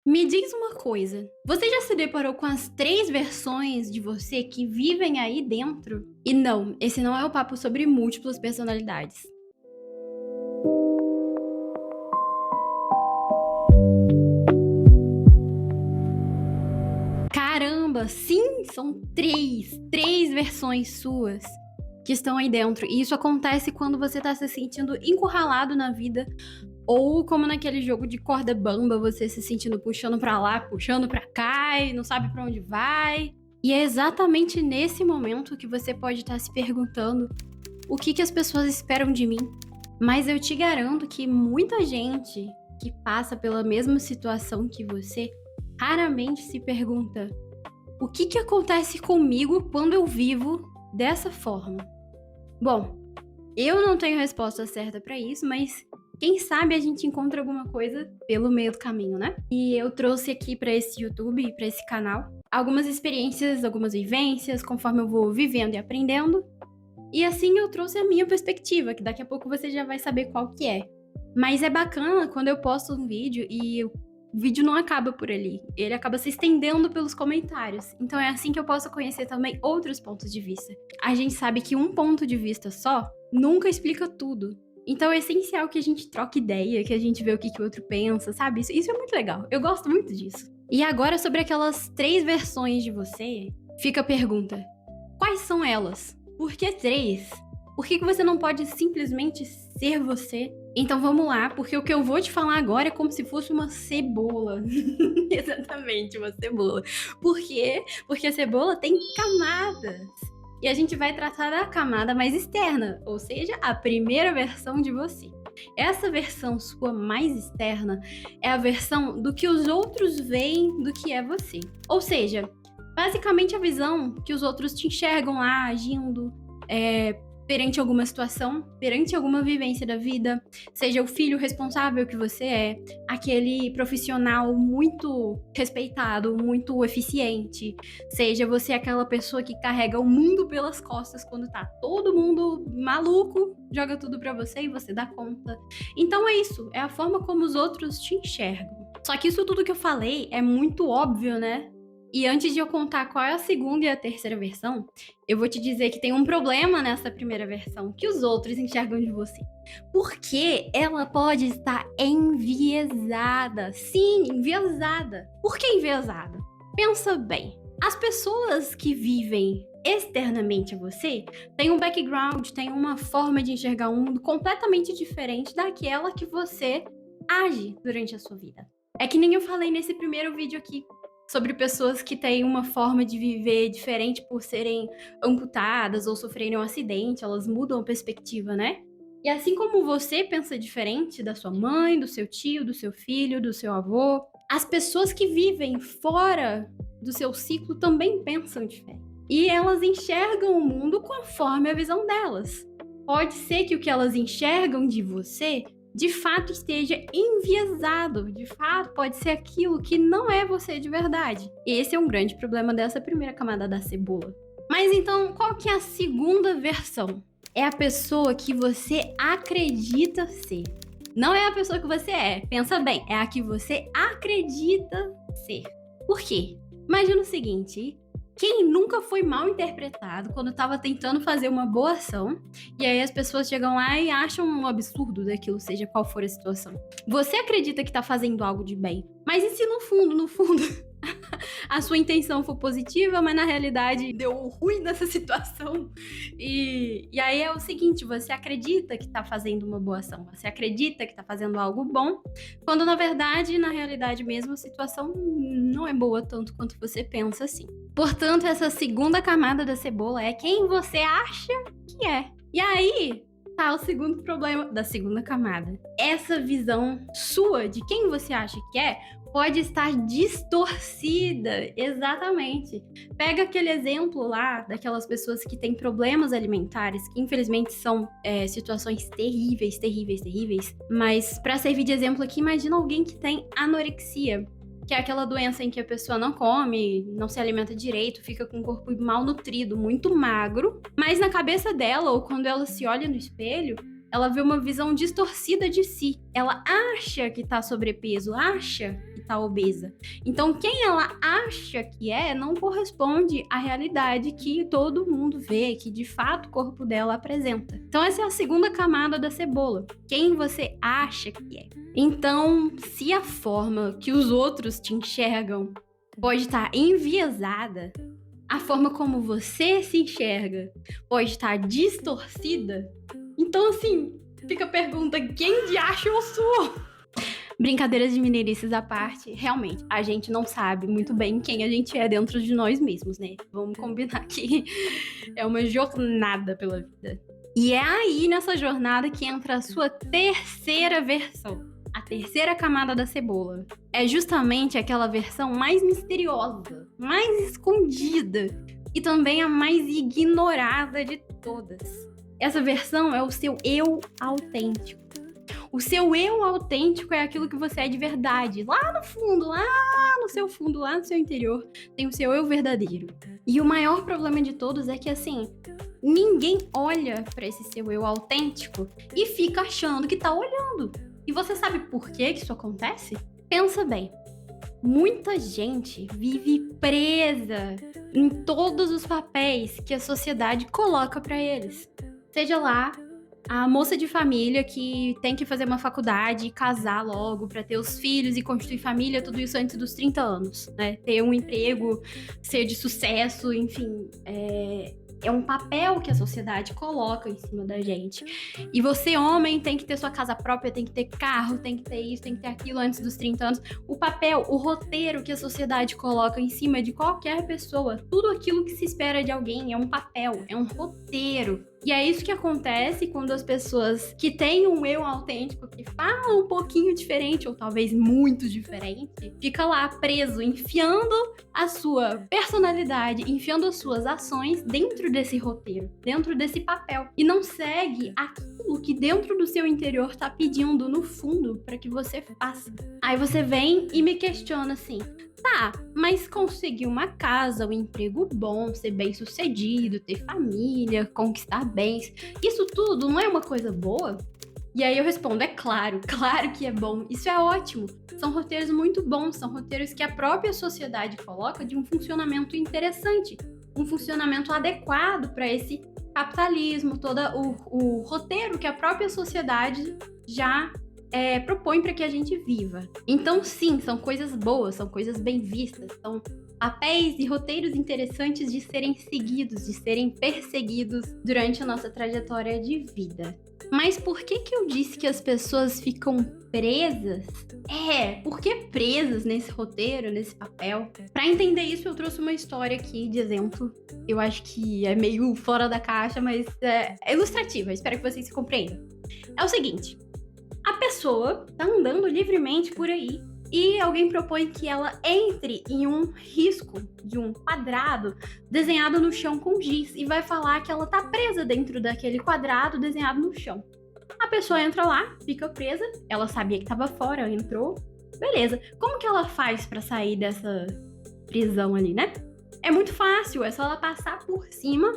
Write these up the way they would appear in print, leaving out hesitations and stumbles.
Me diz uma coisa, você já se deparou com as 3 versões de você que vivem aí dentro? E não, esse não é o papo sobre múltiplas personalidades. Caramba, sim, são 3 versões suas que estão aí dentro. E isso acontece quando você tá se sentindo encurralado na vida, ou como naquele jogo de corda bamba, você se sentindo puxando pra lá, puxando pra cá e não sabe pra onde vai. E é exatamente nesse momento que você pode estar se perguntando: o que que as pessoas esperam de mim? Mas eu te garanto que muita gente que passa pela mesma situação que você raramente se pergunta: o que que acontece comigo quando eu vivo dessa forma? Bom, eu não tenho resposta certa pra isso, mas quem sabe a gente encontra alguma coisa pelo meio do caminho, né? E eu trouxe aqui pra esse YouTube, pra esse canal, algumas experiências, algumas vivências, conforme eu vou vivendo e aprendendo. E assim eu trouxe a minha perspectiva, que daqui a pouco você já vai saber qual que é. Mas é bacana quando eu posto um vídeo e o vídeo não acaba por ali, ele acaba se estendendo pelos comentários. Então é assim que eu posso conhecer também outros pontos de vista. A gente sabe que um ponto de vista só nunca explica tudo. Então é essencial que a gente troque ideia, que a gente vê o que o outro pensa, sabe? Isso é muito legal. Eu gosto muito disso. E agora sobre aquelas 3 versões de você, fica a pergunta: quais são elas? Por que 3? Por que você não pode simplesmente ser você? Então vamos lá, porque o que eu vou te falar agora é como se fosse uma cebola. Exatamente, uma cebola. Por quê? Porque a cebola tem camadas. E a gente vai tratar da camada mais externa, ou seja, a primeira versão de você. Essa versão sua mais externa é a versão do que os outros veem do que é você. Ou seja, basicamente a visão que os outros te enxergam lá agindo, perante alguma situação, perante alguma vivência da vida, seja o filho responsável que você é, aquele profissional muito respeitado, muito eficiente, seja você aquela pessoa que carrega o mundo pelas costas quando tá todo mundo maluco, joga tudo pra você e você dá conta. Então é isso, é a forma como os outros te enxergam. Só que isso tudo que eu falei é muito óbvio, né? E antes de eu contar qual é a segunda e a terceira versão, eu vou te dizer que tem um problema nessa primeira versão que os outros enxergam de você. Porque ela pode estar enviesada. Sim, enviesada. Por que enviesada? Pensa bem. As pessoas que vivem externamente a você têm um background, têm uma forma de enxergar o mundo completamente diferente daquela que você age durante a sua vida. É que nem eu falei nesse primeiro vídeo aqui sobre pessoas que têm uma forma de viver diferente por serem amputadas ou sofrerem um acidente, elas mudam a perspectiva, né? E assim como você pensa diferente da sua mãe, do seu tio, do seu filho, do seu avô, as pessoas que vivem fora do seu ciclo também pensam diferente. E elas enxergam o mundo conforme a visão delas. Pode ser que o que elas enxergam de você de fato esteja enviesado, de fato pode ser aquilo que não é você de verdade. Esse é um grande problema dessa primeira camada da cebola. Mas então, qual que é a segunda versão? É a pessoa que você acredita ser. Não é a pessoa que você é, pensa bem, é a que você acredita ser. Por quê? Imagina o seguinte: quem nunca foi mal interpretado quando estava tentando fazer uma boa ação, e aí as pessoas chegam lá e acham um absurdo daquilo, seja qual for a situação. Você acredita que tá fazendo algo de bem, mas e se no fundo, a sua intenção for positiva, mas na realidade deu ruim nessa situação? E aí é o seguinte, você acredita que tá fazendo uma boa ação, você acredita que tá fazendo algo bom, quando na verdade, na realidade mesmo, a situação não é boa tanto quanto você pensa assim. Portanto, essa segunda camada da cebola é quem você acha que é. E aí tá o segundo problema da segunda camada. Essa visão sua de quem você acha que é pode estar distorcida, exatamente. Pega aquele exemplo lá daquelas pessoas que têm problemas alimentares, que infelizmente são situações terríveis, terríveis, terríveis. Mas para servir de exemplo aqui, imagina alguém que tem anorexia, que é aquela doença em que a pessoa não come, não se alimenta direito, fica com o corpo mal nutrido, muito magro, mas na cabeça dela, ou quando ela se olha no espelho, ela vê uma visão distorcida de si. Ela acha que tá sobrepeso, acha que tá obesa. Então, quem ela acha que é não corresponde à realidade que todo mundo vê, que de fato o corpo dela apresenta. Então, essa é a segunda camada da cebola. Quem você acha que é. Então, se a forma que os outros te enxergam pode estar enviesada, a forma como você se enxerga pode estar distorcida. Então, assim, fica a pergunta: quem de acha eu sou? Brincadeiras de mineirices à parte, realmente, a gente não sabe muito bem quem a gente é dentro de nós mesmos, né? Vamos combinar que é uma jornada pela vida. E é aí, nessa jornada, que entra a sua terceira versão. A terceira camada da cebola. É justamente aquela versão mais misteriosa, mais escondida e também a mais ignorada de todas. Essa versão é o seu eu autêntico. O seu eu autêntico é aquilo que você é de verdade. Lá no fundo, lá no seu fundo, lá no seu interior, tem o seu eu verdadeiro. E o maior problema de todos é que, assim, ninguém olha pra esse seu eu autêntico e fica achando que tá olhando. E você sabe por que isso acontece? Pensa bem. Muita gente vive presa em todos os papéis que a sociedade coloca pra eles. Seja lá a moça de família que tem que fazer uma faculdade e casar logo pra ter os filhos e constituir família, tudo isso antes dos 30 anos, né? Ter um emprego, ser de sucesso, enfim, é um papel que a sociedade coloca em cima da gente. E você, homem, tem que ter sua casa própria, tem que ter carro, tem que ter isso, tem que ter aquilo antes dos 30 anos. O papel, o roteiro que a sociedade coloca em cima de qualquer pessoa, tudo aquilo que se espera de alguém é um papel, é um roteiro. E é isso que acontece quando as pessoas que têm um eu autêntico, que falam um pouquinho diferente, ou talvez muito diferente, fica lá preso, enfiando a sua personalidade, enfiando as suas ações dentro desse roteiro, dentro desse papel. E não segue aquilo que dentro do seu interior tá pedindo no fundo para que você faça. Aí você vem e me questiona assim: tá, mas conseguir uma casa, um emprego bom, ser bem-sucedido, ter família, conquistar bens, isso tudo não é uma coisa boa? E aí eu respondo: é claro, claro que é bom, isso é ótimo. São roteiros muito bons, são roteiros que a própria sociedade coloca de um funcionamento interessante, um funcionamento adequado para esse capitalismo, todo o roteiro que a própria sociedade já propõe para que a gente viva. Então, sim, são coisas boas, são coisas bem vistas, são papéis e roteiros interessantes de serem seguidos, de serem perseguidos durante a nossa trajetória de vida. Mas por que eu disse que as pessoas ficam presas? Por que presas nesse roteiro, nesse papel? Para entender isso, eu trouxe uma história aqui de exemplo. Eu acho que é meio fora da caixa, mas é ilustrativa. Espero que vocês se compreendam. É o seguinte: a pessoa tá andando livremente por aí e alguém propõe que ela entre em um risco de um quadrado desenhado no chão com giz e vai falar que ela tá presa dentro daquele quadrado desenhado no chão. A pessoa entra lá, fica presa, ela sabia que tava fora, entrou, beleza. Como que ela faz pra sair dessa prisão ali, né? É muito fácil, é só ela passar por cima,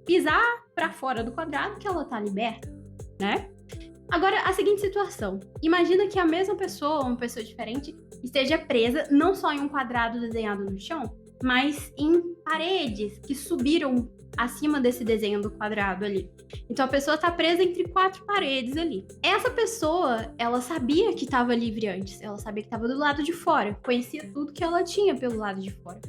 pisar pra fora do quadrado que ela tá liberta, né? Agora, a seguinte situação. Imagina que a mesma pessoa, uma pessoa diferente, esteja presa não só em um quadrado desenhado no chão, mas em paredes que subiram acima desse desenho do quadrado ali. Então a pessoa tá presa entre 4 paredes ali. Essa pessoa, ela sabia que estava livre antes, ela sabia que estava do lado de fora, conhecia tudo que ela tinha pelo lado de fora.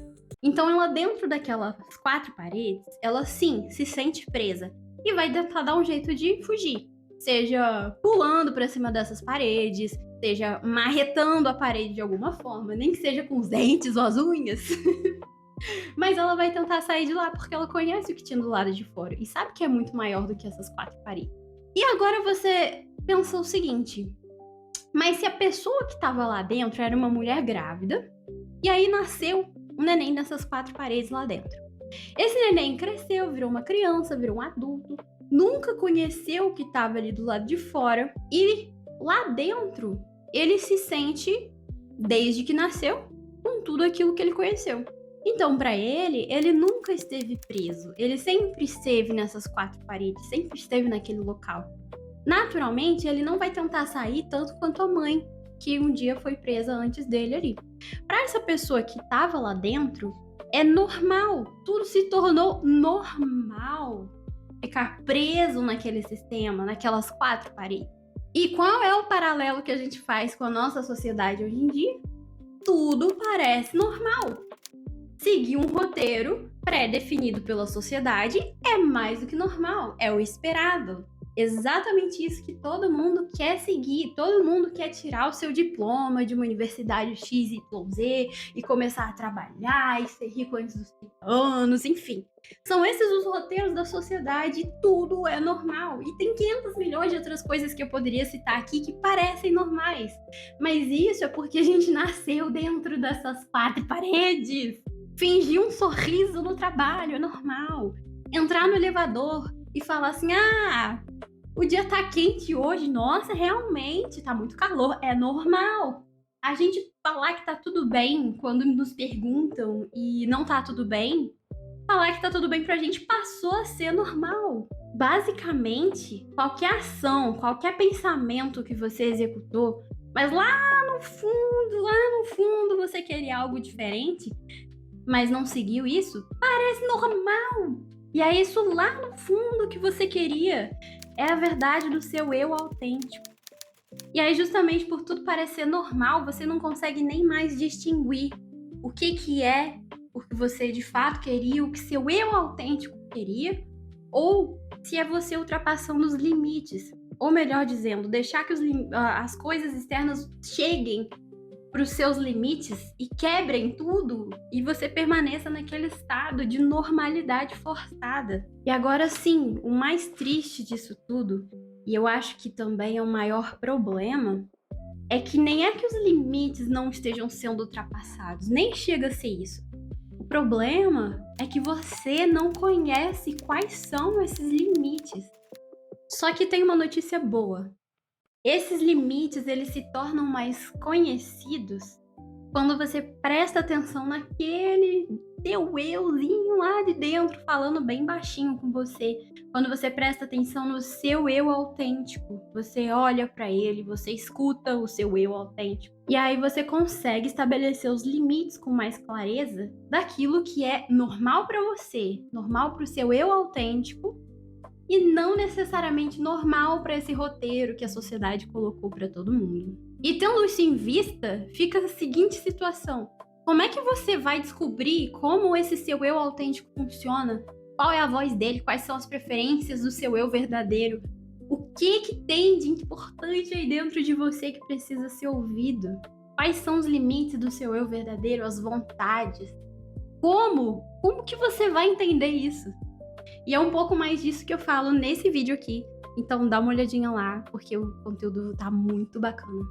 Então ela, dentro daquelas 4 paredes, ela sim se sente presa e vai tentar dar um jeito de fugir. Seja pulando pra cima dessas paredes, seja marretando a parede de alguma forma, nem que seja com os dentes ou as unhas. Mas ela vai tentar sair de lá porque ela conhece o que tinha do lado de fora e sabe que é muito maior do que essas 4 paredes. E agora você pensa o seguinte: mas se a pessoa que estava lá dentro era uma mulher grávida, e aí nasceu um neném nessas 4 paredes lá dentro. Esse neném cresceu, virou uma criança, virou um adulto, nunca conheceu o que estava ali do lado de fora e lá dentro ele se sente, desde que nasceu, com tudo aquilo que ele conheceu. Então, para ele nunca esteve preso, ele sempre esteve nessas 4 paredes, sempre esteve naquele local. naturalmente ele não vai tentar sair tanto quanto a mãe, que um dia foi presa antes dele ali. Para essa pessoa que estava lá dentro, é normal, tudo se tornou normal ficar preso naquele sistema, naquelas 4 paredes. E qual é o paralelo que a gente faz com a nossa sociedade hoje em dia? Tudo parece normal. Seguir um roteiro pré-definido pela sociedade é mais do que normal, é o esperado. Exatamente isso que todo mundo quer seguir, todo mundo quer tirar o seu diploma de uma universidade XYZ e começar a trabalhar e ser rico antes dos 30 anos, enfim. São esses os roteiros da sociedade, tudo é normal. E tem 500 milhões de outras coisas que eu poderia citar aqui que parecem normais. Mas isso é porque a gente nasceu dentro dessas 4 paredes. Fingir um sorriso no trabalho é normal. Entrar no elevador e falar assim: ah, o dia tá quente hoje, nossa, realmente tá muito calor, é normal. A gente falar que tá tudo bem quando nos perguntam e não tá tudo bem, falar que tá tudo bem pra gente passou a ser normal. Basicamente, qualquer ação, qualquer pensamento que você executou, mas lá no fundo você queria algo diferente, mas não seguiu isso, parece normal. E é isso lá no fundo que você queria. É a verdade do seu eu autêntico. E aí, justamente por tudo parecer normal, você não consegue nem mais distinguir o que é o que você de fato queria, o que seu eu autêntico queria, ou se é você ultrapassando os limites. Ou melhor dizendo, deixar que as coisas externas cheguem para os seus limites e quebrem tudo e você permaneça naquele estado de normalidade forçada. E agora sim, o mais triste disso tudo, e eu acho que também é o maior problema, é que nem é que os limites não estejam sendo ultrapassados, nem chega a ser isso. O problema é que você não conhece quais são esses limites. Só que tem uma notícia boa. Esses limites, eles se tornam mais conhecidos quando você presta atenção naquele teu euzinho lá de dentro, falando bem baixinho com você. Quando você presta atenção no seu eu autêntico, você olha para ele, você escuta o seu eu autêntico. E aí você consegue estabelecer os limites com mais clareza daquilo que é normal para você, normal para o seu eu autêntico, e não necessariamente normal para esse roteiro que a sociedade colocou para todo mundo. E tendo isso em vista, fica a seguinte situação: como é que você vai descobrir como esse seu eu autêntico funciona? Qual é a voz dele? Quais são as preferências do seu eu verdadeiro? O que tem de importante aí dentro de você que precisa ser ouvido? Quais são os limites do seu eu verdadeiro, as vontades? Como? Como que você vai entender isso? E é um pouco mais disso que eu falo nesse vídeo aqui. Então dá uma olhadinha lá, porque o conteúdo tá muito bacana.